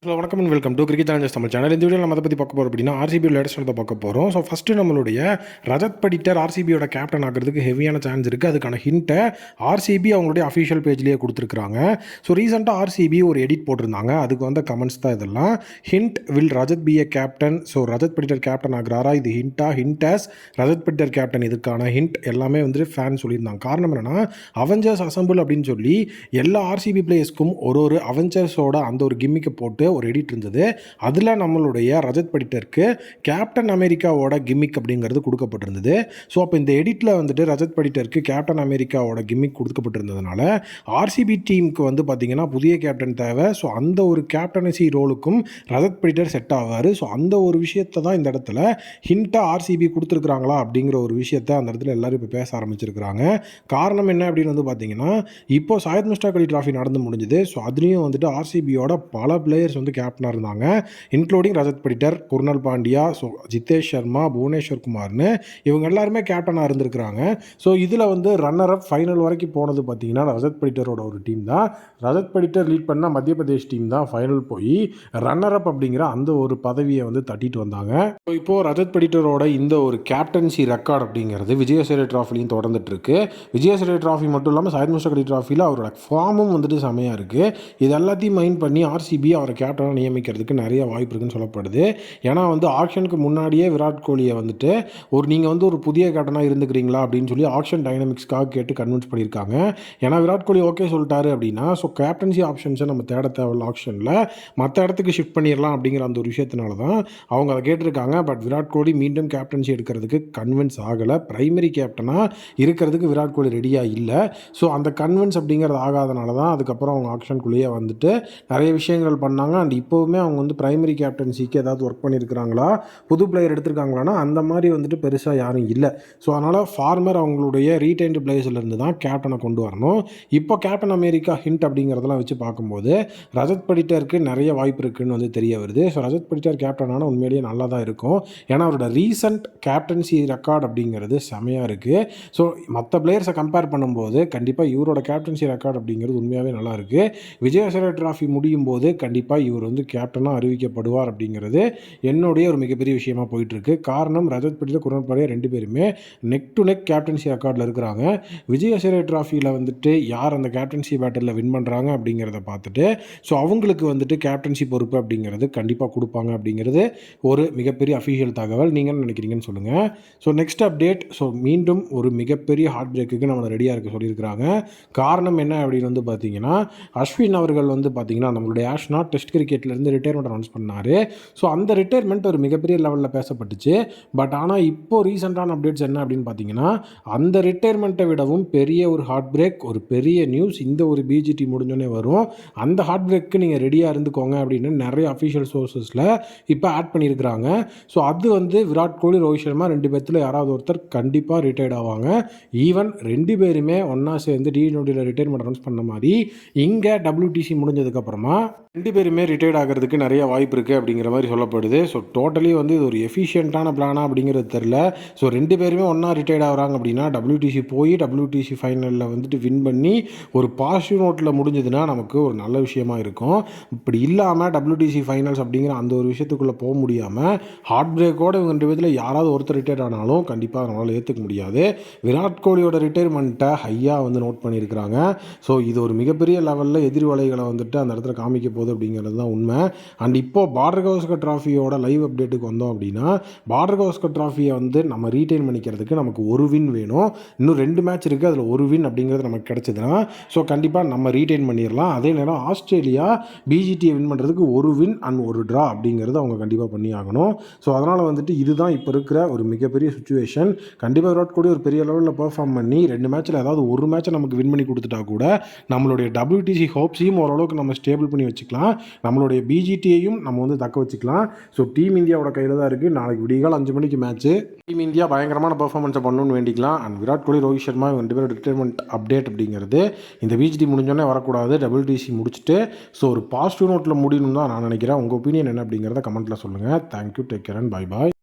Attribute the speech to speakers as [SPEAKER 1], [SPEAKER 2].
[SPEAKER 1] Hello வணக்கம் and welcome to cricket Challengers Tamil channel. இந்த video நம்ம அதை பற்றி பார்க்க போகிறோம் அப்படின்னா ஆர்சிபி லேட்டஸ்ட் தான் பார்க்க போகிறோம். ஸோ ஃபஸ்ட்டு நம்மளுடைய ரஜத் படிட்டர் ஆர்சிபியோட கேப்டன் ஆகிறதுக்கு ஹெவியான சான்ஸ் இருக்குது. அதுக்கான ஹிண்ட்டை ஆர்சிபி அவங்களுடைய அஃபிஷியல் பேஜ்லேயே கொடுத்துருக்காங்க. ஸோ ரீசெண்டாக ஆர்சிபி ஒரு எடிட் போட்டிருந்தாங்க. அதுக்கு வந்த கமெண்ட்ஸ் தான் இதெல்லாம். Hint will Rajat be a captain. So Rajat Patidar captain ஆகிறாரா, இது ஹிண்டாஸ் ரஜத் படிட்டர் கேப்டன். இதுக்கான ஹிண்ட் எல்லாமே வந்துட்டு ஃபேன் சொல்லியிருந்தாங்க. காரணம் என்னென்னா அவெஞ்சர்ஸ் அசம்பிள் அப்படின்னு சொல்லி எல்லா ஆர்சிபி பிளேயர்ஸ்க்கும் ஒரு அவெஞ்சர்ஸோட அந்த ஒரு கிம்மிக்கை போட்டு ஒரு எடிட் இருந்தது. அதில் நம்மளுடைய ரஜத் படிட்டருக்கு கேப்டன் அமெரிக்காவோட கிம்மிக் அப்படிங்கிறது கொடுக்கப்பட்டிருந்தது. ஸோ அப்போ இந்த எடிட்டில் வந்துட்டு ரஜத் படிட்டருக்கு கேப்டன் அமெரிக்காவோட கிம்மிக் கொடுக்கப்பட்டிருந்ததுனால ஆர்சிபி டீமுக்கு வந்து பார்த்திங்கன்னா புதிய கேப்டன் தேவை. ஸோ அந்த ஒரு கேப்டனசி ரோலுக்கும் ரஜத் படிட்டர் செட் ஆவார். ஸோ அந்த ஒரு விஷயத்தை தான் இந்த இடத்துல ஹிண்ட்டாக ஆர்சிபி கொடுத்துருக்குறாங்களா அப்படிங்கிற ஒரு விஷயத்தை அந்த இடத்துல எல்லாரும் இப்போ பேச ஆரம்பிச்சிருக்கிறாங்க. காரணம் என்ன அப்படின்னு வந்து பார்த்தீங்கன்னா இப்போ சாயத் முஸ்டாக் அலி டிராஃபி நடந்து முடிஞ்சுது. ஸோ அதுலேயும் வந்துட்டு ஆர்சிபியோட பல பிளேயர்ஸ் வந்து கேப்டனாக இருந்தாங்க, இன்க்ளூடிங் ரஜத் படிட்டர், குர்னல் பாண்டியா, ஸோ ஜிதேஷ் சர்மா, புவனேஸ்வர் குமார்னு இவங்க எல்லாருமே கேப்டனாக இருந்திருக்கிறாங்க. ஸோ இதில் வந்து ரன்னர் அப் ஃபைனல் வரைக்கும் போனது பார்த்தீங்கன்னா ரஜத் படிட்டரோட ஒரு டீம் தான். ரஜத் படிட்டர் லீட் பண்ண மத்திய பிரதேஷ் டீம் தான் ஃபைனல் போய் ரன்னர் அப் அப்படிங்கிற அந்த ஒரு பதவியை வந்து தட்டிட்டு வந்தாங்க. ஸோ இப்போது ரஜத் படிட்டரோட இந்த ஒரு கேப்டன்சி ரெக்கார்ட் அப்படிங்கிறது விஜயசேரி டிராஃபிலையும் தொடர்ந்துட்டு இருக்கு. விஜயசேரி டிராஃபி மட்டும் இல்லாமல் சாயத் முஸ்டாக் அலி டிராஃபியில் அவரோட ஃபார்மும் வந்துட்டு செமையாக இருக்குது. இது எல்லாத்தையும் மைண்ட் பண்ணி ஆர்சிபி அவரை கேப்டனாக நியமிக்கிறதுக்கு நிறைய வாய்ப்பு இருக்குன்னு சொல்லப்படுது. ஏன்னா வந்து ஆக்ஷனுக்கு முன்னாடியே விராட் கோலியை வந்துட்டு நீங்கள் வந்து ஒரு புதிய கேப்டனாக இருந்துக்கிறீங்களா அப்படின்னு சொல்லி ஆக்ஷன் டைனமிக்ஸ்க்காக கேட்டு கன்வின்ஸ் பண்ணியிருக்காங்க. ஏன்னா விராட் கோலி ஓகே சொல்லிட்டாரு அப்படின்னா ஸோ கேப்டன்சி ஆப்ஷன்ஸை நம்ம தேட தேவையில்ல, ஆக்ஷனில் மற்ற இடத்துக்கு ஷிஃப்ட் பண்ணிடலாம் அப்படிங்கிற அந்த ஒரு விஷயத்தினால தான் அவங்க அதை கேட்டிருக்காங்க. பட் விராட் கோலி மீண்டும் கேப்டன்சி எடுக்கிறதுக்கு கன்வின்ஸ் ஆகலை. பிரைமரி கேப்டனாக இருக்கிறதுக்கு விராட் கோலி ரெடியாக இல்லை. ஸோ அந்த கன்வின்ஸ் அப்படிங்கிறது ஆகாதனால தான் அதுக்கப்புறம் அவங்க ஆக்ஷனுக்குள்ளேயே வந்துட்டு நிறைய விஷயங்கள் பண்ணாங்க. அண்ட் இப்போவுமே அவங்க வந்து பிரைமரி கேப்டன்சிக்கு ஏதாவது ஒர்க் பண்ணியிருக்கிறாங்களா, புது பிளேயர் எடுத்திருக்காங்களான்னா அந்த மாதிரி வந்துட்டு பெருசாக யாரும் இல்லை. ஸோ அதனால் ஃபார்மர் அவங்களுடைய ரீடைன்டு பிளேயர்ஸ்லேருந்து தான் கேப்டனை கொண்டு வரணும். இப்போ கேப்டன் அமெரிக்கா ஹிண்ட் அப்படிங்கிறதெல்லாம் வச்சு பார்க்கும்போது ரஜத் படிட்டருக்கு நிறைய வாய்ப்பு இருக்குதுன்னு வந்து தெரிய வருது. ஸோ ரஜத் படிட்டர் கேப்டனான உண்மையிலேயே நல்லா தான் இருக்கும். ஏன்னா அவரோட ரீசன்ட் கேப்டன்சி ரெக்கார்ட் அப்படிங்கிறது செமையாக இருக்குது. ஸோ மற்ற பிளேயர்ஸை கம்பேர் பண்ணும்போது கண்டிப்பாக இவரோட கேப்டன்சி ரெக்கார்ட் அப்படிங்கிறது உண்மையாகவே நல்லா இருக்குது. விஜயசேகர் டிராஃபி முடியும் போது கண்டிப்பாக இவர் வந்து கேப்டனாக அறிவிக்கப்படுவார் அப்படிங்கிறது என்னுடைய ஒரு மிகப்பெரிய விஷயமா போயிட்டுருக்கு. காரணம் ரஜத் படிட்டர், குர்னல் பாண்டியா ரெண்டு பேருமே நெக் டு நெக் கேப்டன்சி ரெக்கார்டில் இருக்கிறாங்க. விஜயசேகர் டிராஃபியில் வந்துட்டு யார் அந்த கேப்டன்சி பேட்டில் வின் பண்ணுறாங்க அப்படிங்கிறத பார்த்துட்டு ஸோ அவங்களுக்கு வந்துட்டு கேப்டன்சி பொறுப்பு அப்படிங்கிறது கண்டிப்பாக கொடுப்பாங்க அப்படிங்கிறது ஒரு மிகப்பெரிய அஃபிஷியல் தகவல். நீங்கள் என்ன நினைக்கிறீங்கன்னு சொல்லுங்கள். ஸோ நெக்ஸ்ட் அப்டேட், ஸோ மீண்டும் ஒரு மிகப்பெரிய ஹார்ட் பிரேக்குக்கு நம்மளை ரெடியாக இருக்க சொல்லியிருக்கிறாங்க. காரணம் என்ன அப்படின்னு வந்து பார்த்தீங்கன்னா அஸ்வின் அவர்கள் வந்து பார்த்தீங்கன்னா நம்மளுடைய ஆஷ்னா டெஸ்ட் கிரிக்கெட்லேருந்து ரிட்டையர்மெண்ட் அனௌன்ஸ் பண்ணார். ஸோ அந்த ரிட்டையர்மெண்ட் ஒரு மிகப்பெரிய லெவலில் பேசப்பட்டுச்சு. பட் ஆனால் இப்போது ரீசெண்டான அப்டேட்ஸ் என்ன அப்படின்னு பார்த்தீங்கன்னா அந்த ரிட்டையர்மெண்ட்டை விடவும் பெரிய ஒரு ஹார்ட் பிரேக், ஒரு பெரிய நியூஸ் இந்த ஒரு பிஜிடி முடிஞ்சோடனே வரும். அந்த ஹார்ட் பிரேக்கு நீங்கள் ரெடியாக இருந்துக்கோங்க அப்படின்னு நிறைய அஃபிஷியல் சோர்ஸஸில் இப்போ ஆட் பண்ணியிருக்கிறாங்க. ஸோ அது வந்து விராட் கோலி, ரோஹித் சர்மா ரெண்டு பேர்த்தில் யாராவது ஒருத்தர் கண்டிப்பாக ரிட்டையர்ட் ஆவாங்க. ஈவன் ரெண்டு பேருமே ஒன்றா சேர்ந்து டி20 ரிட்டையர்மெண்ட் அனௌன்ஸ் பண்ண மாதிரி இங்கே WTC முடிஞ்சதுக்கப்புறமா ரெண்டு பேருமே ரிட்டையர்ட் ஆகிறதுக்கு நிறைய வாய்ப்பு இருக்குது அப்படிங்கிற மாதிரி சொல்லப்படுது. ஸோ டோட்டலி வந்து இது ஒரு எஃபிஷியண்ட்டான பிளானா அப்படிங்கிறது தெரில. ஸோ ரெண்டு பேருமே ஒன்றா ரிட்டையர்ட் ஆகிறாங்க அப்படின்னா WTC போய் WTC ஃபைனலில் வந்துட்டு வின் பண்ணி ஒரு பாசிட்டிவ் நோட்டில் முடிஞ்சதுன்னா நமக்கு ஒரு நல்ல விஷயமா இருக்கும். இப்படி இல்லாமல் WTC ஃபைனல்ஸ் அப்படிங்கிற அந்த ஒரு விஷயத்துக்குள்ளே போக முடியாமல் ஹார்ட் பிரேக்கோடு இவங்க ரெண்டு பேரில் யாராவது ஒருத்தர் ரிட்டையர்ட் ஆனாலும் கண்டிப்பாக நம்மளால் ஏற்றுக்க முடியாது. விராட் கோலியோட ரிட்டையர்மெண்ட்டை ஹையாக வந்து நோட் பண்ணியிருக்கிறாங்க. ஸோ இது ஒரு மிகப்பெரிய லெவலில் எதிர்வலைகளை வந்துட்டு அந்த இடத்துல காமிக்க போகுது அப்படிங்கிறது தான் உண்மை. அண்ட் இப்போது பார்டர் கவாஸ்கர் டிராஃபியோட லைவ் அப்டேட்டுக்கு வந்தோம் அப்படின்னா பார்டர் கவாஸ்கர் டிராஃபியை வந்து நம்ம ரீட்டைன் பண்ணிக்கிறதுக்கு நமக்கு ஒரு வின் வேணும். இன்னும் 2 மேட்ச் இருக்குது, அதில் ஒரு வின் அப்படிங்கிறது நமக்கு கிடச்சிதுன்னா ஸோ கண்டிப்பாக நம்ம ரீட்டைன் பண்ணிடலாம். அதே நேரம் ஆஸ்திரேலியா பிஜிடியை வின் பண்ணுறதுக்கு ஒரு வின் அண்ட் ஒரு ட்ரா அப்படிங்கிறது அவங்க கண்டிப்பாக பண்ணி ஆகணும். ஸோ அதனால் வந்துட்டு இதுதான் இப்போ இருக்கிற ஒரு மிகப்பெரிய சுச்சுவேஷன். கண்டிப்பாக விராட் கோலி ஒரு பெரிய லெவலில் பெர்ஃபார்ம் பண்ணி 2 மேட்ச்சில் ஏதாவது ஒரு மேட்ச்சை நமக்கு வின் பண்ணி கொடுத்துட்டா கூட நம்மளுடைய WTC ஹோப்ஸையும் ஓரளவுக்கு நம்ம ஸ்டேபிள் பண்ணி வச்சுக்கலாம். நம்மளுடைய பிஜிடியையும் நம்ம வந்து தக்க வச்சுக்கலாம். ஸோ டீம் இந்தியாவோட கையில் தான் இருக்குது. நாளைக்கு விடிகால் 5 மணிக்கு மேட்ச்சு. டீம் இந்தியா பயங்கரமான பெர்ஃபார்மன்ஸை பண்ணணும்னு வேண்டிக்கலாம். அண்ட் விராட் கோலி, ரோஹித் சர்மா இவங்க 2 பேரும் ரிட்டையர்மெண்ட் அப்டேட் அப்படிங்கிறது இந்த பிஜிடி முடிஞ்சோடனே வரக்கூடாது. WTC முடிச்சுட்டு ஸோ ஒரு பாசிட்டிவ் நோட்டில் முடியணும் தான் நான் நினைக்கிறேன். உங்கள் ஒப்பீனியன் என்ன அப்படிங்கிறத கமெண்ட்டில் சொல்லுங்கள். Thank you, take care and bye bye.